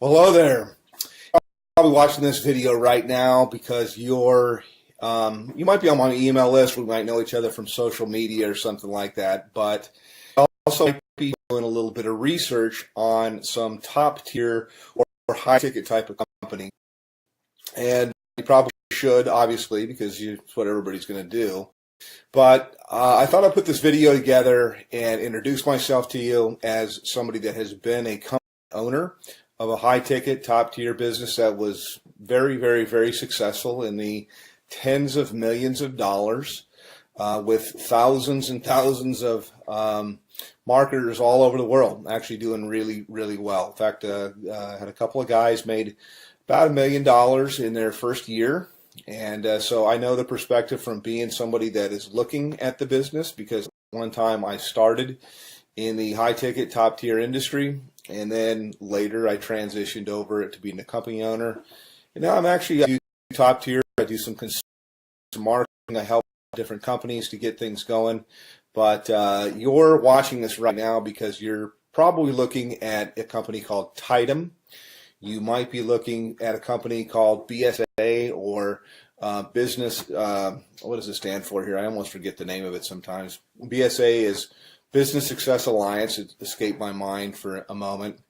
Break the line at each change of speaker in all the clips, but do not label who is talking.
Hello there. You're probably watching this video right now because you might be on my email list. We might know each other from social media or something like that. But also might be doing a little bit of research on some top tier or high ticket type of company. And you probably should, obviously, because it's what everybody's going to do. But I thought I'd put this video together and introduce myself to you as somebody that has been a company owner of a high-ticket, top-tier business that was very, very, very successful in the tens of millions of dollars with thousands and thousands of marketers all over the world, actually doing really, really well. In fact, I had a couple of guys made about $1 million in their first year. And so I know the perspective from being somebody that is looking at the business, because one time I started in the high-ticket, top-tier industry, and then later I transitioned over to being a company owner. And now I'm actually I do top-tier. I do some marketing. I help different companies to get things going. But you're watching this right now because you're probably looking at a company called Tidem. You might be looking at a company called BSA or business. What does it stand for here? I almost forget the name of it sometimes. BSA is Business Success Alliance. It escaped my mind for a moment.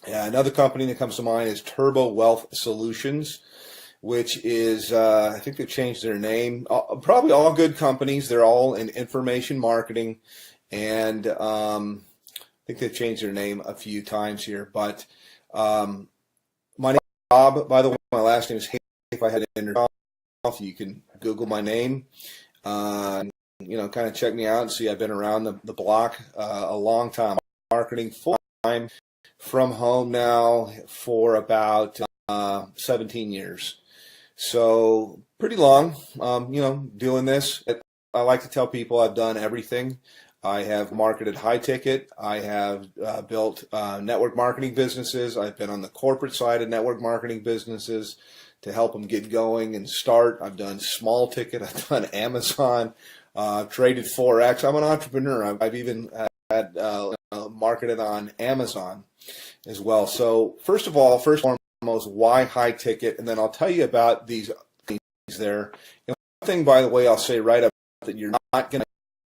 Another company that comes to mind is Turbo Wealth Solutions, which is, I think they've changed their name. Probably all good companies. They're all in information marketing. And I think they've changed their name a few times here. But my name is Bob, by the way. My last name is Hayes. If I had to enter, you can Google my name. Kind of check me out and see I've been around the block a long time. Marketing full-time from home now for about 17 years. So pretty long, doing this. I like to tell people I've done everything. I have marketed high ticket. I have built network marketing businesses. I've been on the corporate side of network marketing businesses to help them get going and start. I've done small ticket. I've done Amazon. I've traded Forex. I'm an entrepreneur. I've even had marketed on Amazon as well. So first and foremost, why high ticket? And then I'll tell you about these things there. And one thing, by the way, I'll say right up that you're not going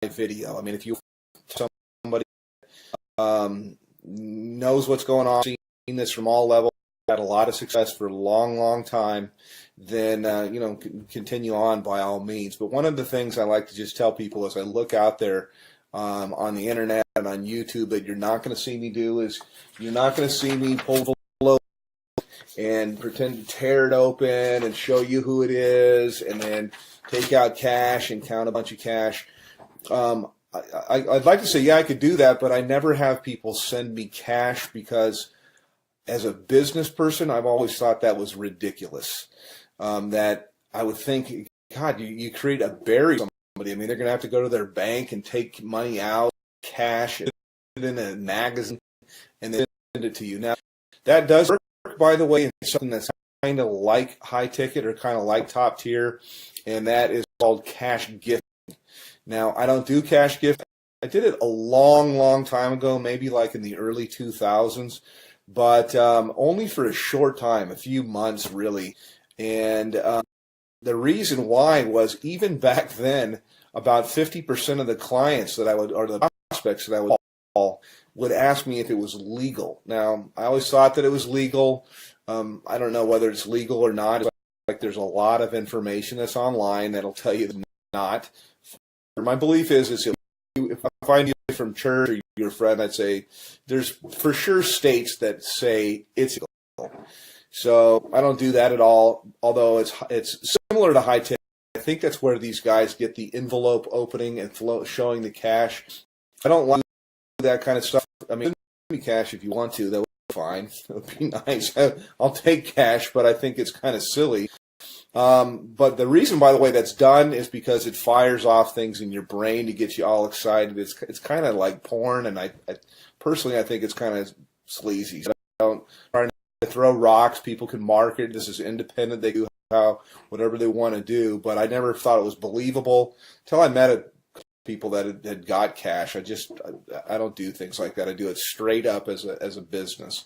to video. I mean, if you somebody knows what's going on, seen this from all levels, had a lot of success for a long, long time, then continue on by all means. But one of the things I like to just tell people as I look out there on the internet and on YouTube that you're not going to see me do is you're not going to see me pull the load and pretend to tear it open and show you who it is and then take out cash and count a bunch of cash. I'd like to say, yeah, I could do that, but I never have people send me cash because as a business person, I've always thought that was ridiculous. That I would think, God, you create a barrier for somebody. I mean, they're going to have to go to their bank and take money out, cash, and put it in a magazine, and then send it to you. Now, that does work, by the way, in something that's kind of like high ticket or kind of like top tier, and that is called cash gifting. Now, I don't do cash gifting. I did it a long, long time ago, maybe like in the early 2000s, but only for a short time, a few months really. And the reason why was even back then, about 50% of the clients that I would, or the prospects that I would call, would ask me if it was legal. Now, I always thought that it was legal. I don't know whether it's legal or not. It's like there's a lot of information that's online that'll tell you it's not. My belief is if I find you from church or your friend, I'd say there's for sure states that say it's illegal. So I don't do that at all, although it's similar to high ticket. I think that's where these guys get the envelope opening and showing the cash. I don't like that kind of stuff. I mean, give me cash if you want to. That would be fine. It would be nice. I'll take cash, but I think it's kind of silly. But the reason, by the way, that's done is because it fires off things in your brain to get you all excited. It's kind of like porn, and I personally I think it's kind of sleazy. So I don't try to throw rocks. People can market. This is independent. They do whatever they want to do. But I never thought it was believable until I met people that had got cash. I don't do things like that. I do it straight up as a business.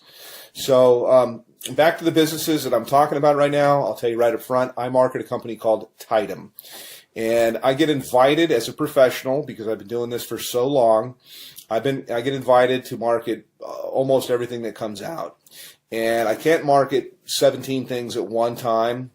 So back to the businesses that I'm talking about right now. I'll tell you right up front, I market a company called Tidem. And I get invited as a professional, because I've been doing this for so long. I get invited to market almost everything that comes out. And I can't market 17 things at one time.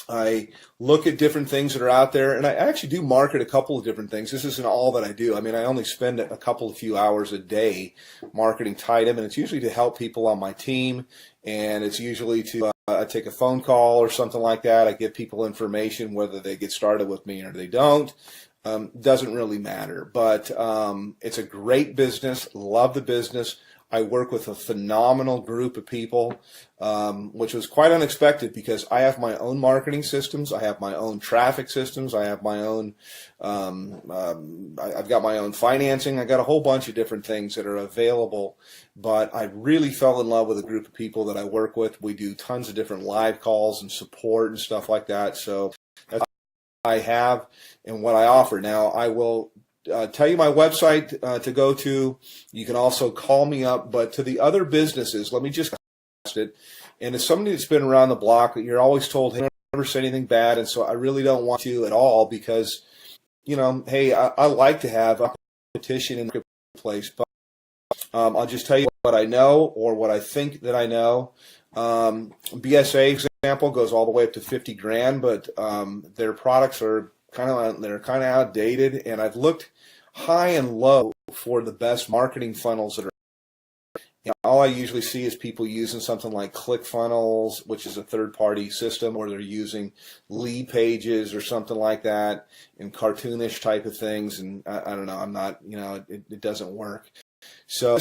I look at different things that are out there, and I actually do market a couple of different things. This isn't all that I do. I mean, I only spend a few hours a day marketing Tidem, and it's usually to help people on my team, and it's usually to I take a phone call or something like that. I give people information, whether they get started with me or they don't. Doesn't really matter, but it's a great business. Love the business. I work with a phenomenal group of people, which was quite unexpected, because I have my own marketing systems. I have my own traffic systems. I have my own, I've got my own financing. I got a whole bunch of different things that are available, but I really fell in love with a group of people that I work with. We do tons of different live calls and support and stuff like that. So that's what I have and what I offer. Now, I will tell you my website to go to. You can also call me up, but to the other businesses, let me just it. And as somebody that's been around the block, you're always told, hey, never say anything bad, and so I really don't want to at all, because, you know, hey, I like to have a competition in the marketplace, but I'll just tell you what I know, or what I think that I know. BSA example goes all the way up to 50 grand, but their products are kind of outdated, and I've looked high and low for the best marketing funnels that are. All I usually see is people using something like ClickFunnels, which is a third-party system, or they're using lead pages or something like that, and cartoonish type of things. And I don't know, I'm not, you know, it doesn't work. So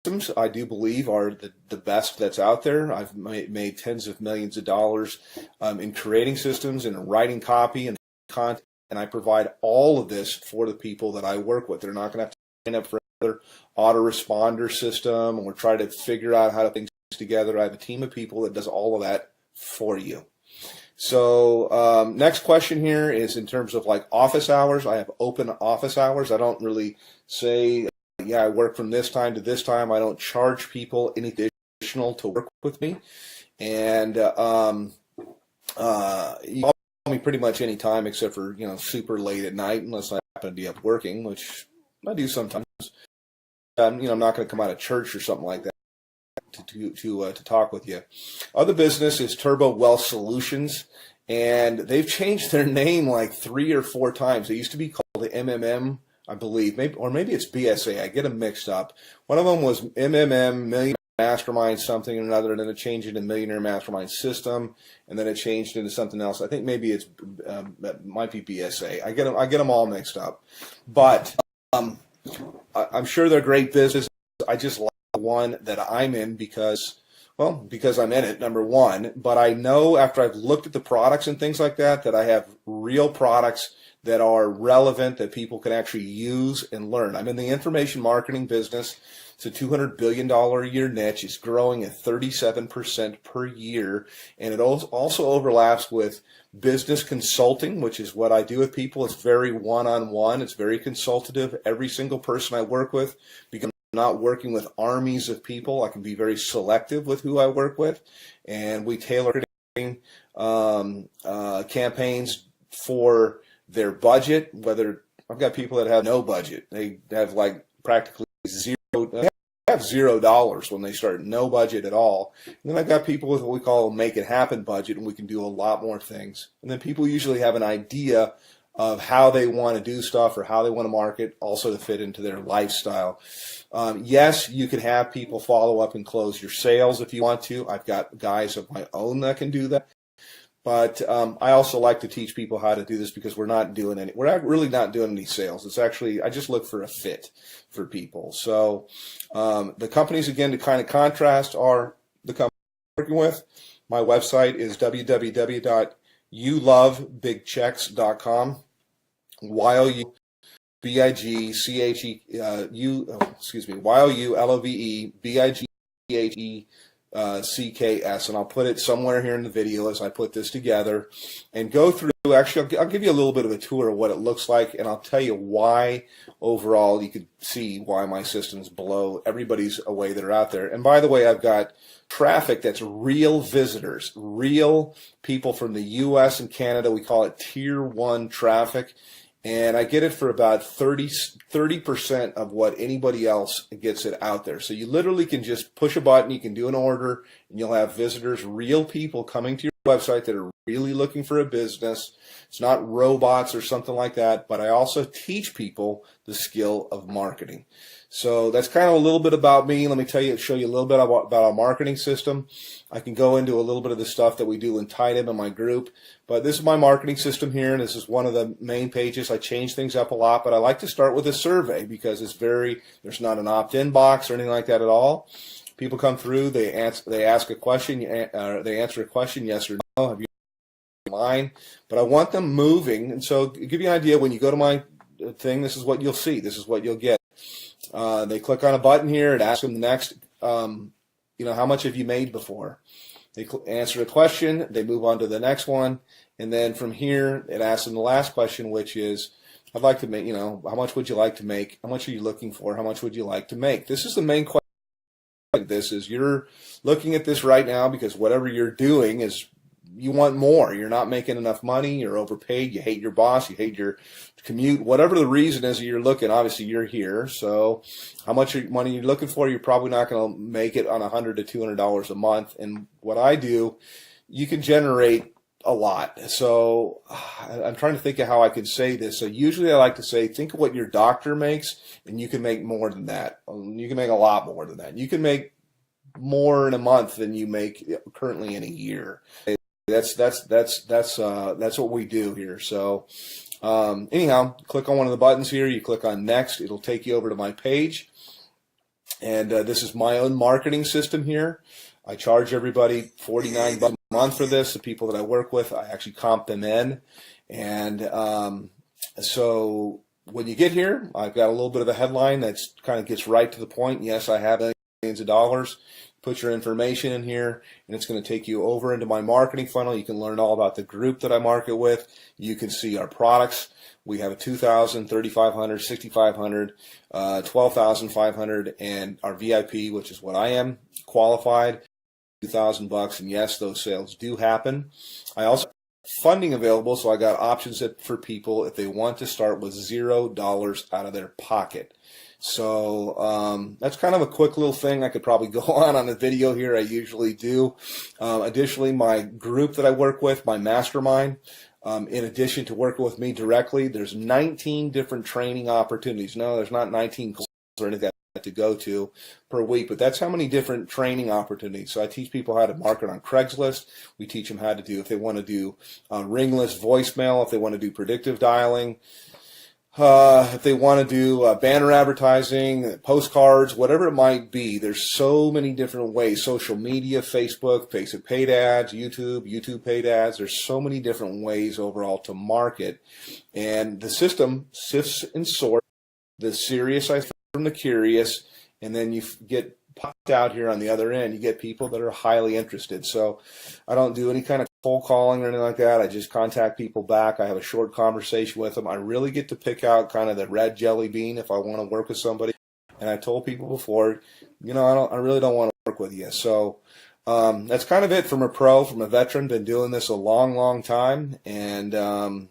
systems, I do believe, are the best that's out there. I've made tens of millions of dollars in creating systems and writing copy and content, and I provide all of this for the people that I work with. They're not going to have to sign up for another autoresponder system or try to figure out how to put things together. I have a team of people that does all of that for you. So next question here is in terms of like office hours. I have open office hours. I don't really say, yeah, I work from this time to this time. I don't charge people any additional to work with me. And you call me pretty much any time except for, you know, super late at night, unless I happen to be up working, which I do sometimes. You know, I'm not going to come out of church or something like that to talk with you. Other business is Turbo Wealth Solutions, and they've changed their name like 3 or 4 times. They used to be called MMM, I believe, maybe it's BSA. I get them mixed up. One of them was MMM, Millionaire Mastermind something or another, and then it changed into Millionaire Mastermind System, and then it changed into something else. I think maybe it might be BSA. I get them all mixed up, but I'm sure they're great business. I just like the one that I'm in because I'm in it, number one. But I know after I've looked at the products and things like that, that I have real products that are relevant, that people can actually use and learn. I'm in the information marketing business. It's a $200 billion a year niche. It's growing at 37% per year. And it also overlaps with business consulting, which is what I do with people. It's very one-on-one. It's very consultative. Every single person I work with, because I'm not working with armies of people, I can be very selective with who I work with. And we tailor campaigns for their budget, whether I've got people that have no budget. They have like practically zero. They have $0 when they start, no budget at all. And then I've got people with what we call a make it happen budget, and we can do a lot more things. And then people usually have an idea of how they want to do stuff or how they want to market, also to fit into their lifestyle. Yes, you can have people follow up and close your sales if you want to. I've got guys of my own that can do that. But I also like to teach people how to do this, because we're not really not doing any sales. It's actually, I just look for a fit for people. So the companies, again, to kind of contrast, are the companies I'm working with. My website is www.youlovebigchecks.com. YOULOVEBIGCHECKS, and I'll put it somewhere here in the video as I put this together, and go through Actually, I'll give you a little bit of a tour of what it looks like, and I'll tell you why overall you could see why my systems blow everybody's away that are out there. And by the way, I've got traffic that's real visitors, real people from the U.S. and Canada. We call it Tier 1 traffic. And I get it for about 30% of what anybody else gets it out there. So you literally can just push a button, you can do an order, and you'll have visitors, real people coming to your website that are really looking for a business. It's not robots or something like that, but I also teach people the skill of marketing. So that's kind of a little bit about me. Let me show you a little bit about our marketing system. I can go into a little bit of the stuff that we do in Tidem in my group, but this is my marketing system here, and this is one of the main pages. I change things up a lot, but I like to start with a survey because there's not an opt-in box or anything like that at all. People come through, they ask a question, they answer a question, yes or no, have you line, but I want them moving, and so to give you an idea, when you go to my thing, this is what you'll see, this is what you'll get. They click on a button here, it asks them the next, how much have you made before? They answer a question, they move on to the next one, and then from here, it asks them the last question, which is, I'd like to make, how much would you like to make? How much are you looking for? How much would you like to make? This is the main question. This is, you're looking at this right now because whatever you're doing is, you want more. You're not making enough money. You're overpaid. You hate your boss. You hate your commute. Whatever the reason is that you're looking, obviously you're here. So how much money you're looking for, you're probably not going to make it on $100 to $200 a month. And what I do, you can generate a lot. So I'm trying to think of how I can say this. So usually I like to say, think of what your doctor makes, and you can make more than that. You can make a lot more than that. You can make more in a month than you make currently in a year. That's what we do here. So anyhow, click on one of the buttons here. You click on next. It'll take you over to my page. And this is my own marketing system here. I charge everybody $49 a month for this. The people that I work with, I actually comp them in. And so when you get here, I've got a little bit of a headline that's kind of gets right to the point. Yes, I have millions of dollars. Put your information in here, and it's going to take you over into my marketing funnel. You can learn all about the group that I market with. You can see our products. We have a $2,000, $3,500, $6,500, $12,500, and our VIP, which is what I am, qualified, $2,000. And yes, those sales do happen. I also have funding available, so I got options for people if they want to start with $0 out of their pocket. So that's kind of a quick little thing. I could probably go on a video here. I usually do. Additionally, my group that I work with, my mastermind, in addition to working with me directly, there's 19 different training opportunities. No, there's not 19 classes or anything to go to per week, but that's how many different training opportunities. So I teach people how to market on Craigslist. We teach them how to do, if they want to do ringless voicemail, if they want to do predictive dialing, if they want to do banner advertising, postcards, whatever it might be. There's so many different ways. Social media, Facebook paid ads, YouTube paid ads. There's so many different ways overall to market. And the system sifts and sorts the serious from the curious, and then you get popped out here on the other end. You get people that are highly interested. So I don't do any kind of cold calling or anything like that. I just contact people back. I have a short conversation with them. I really get to pick out kind of the red jelly bean if I want to work with somebody. And I told people before, I really don't want to work with you. So that's kind of it from a veteran. Been doing this a long, long time. And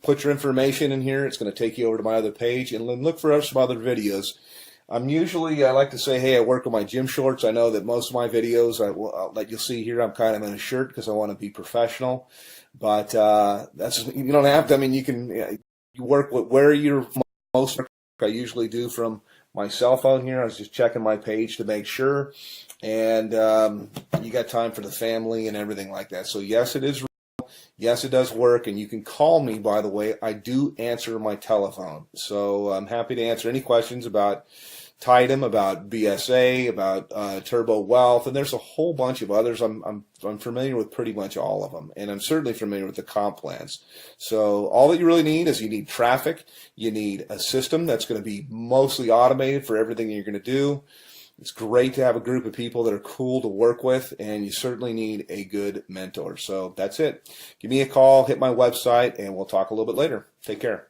put your information in here. It's going to take you over to my other page, and then look for some other videos. I like to say, hey, I work with my gym shorts. I know that most of my videos that you'll see here, I'm kind of in a shirt because I want to be professional. But you don't have to. I mean, you work with where you're most. I usually do from my cell phone here. I was just checking my page to make sure. And you got time for the family and everything like that. So yes, it is. Yes, it does work, and you can call me, by the way. I do answer my telephone. So I'm happy to answer any questions about Tidem, about BSA, about Turbo Wealth, and there's a whole bunch of others. I'm familiar with pretty much all of them, and I'm certainly familiar with the comp plans. So all that you really need is you need traffic. You need a system that's going to be mostly automated for everything you're going to do. It's great to have a group of people that are cool to work with, and you certainly need a good mentor. So that's it. Give me a call, hit my website, and we'll talk a little bit later. Take care.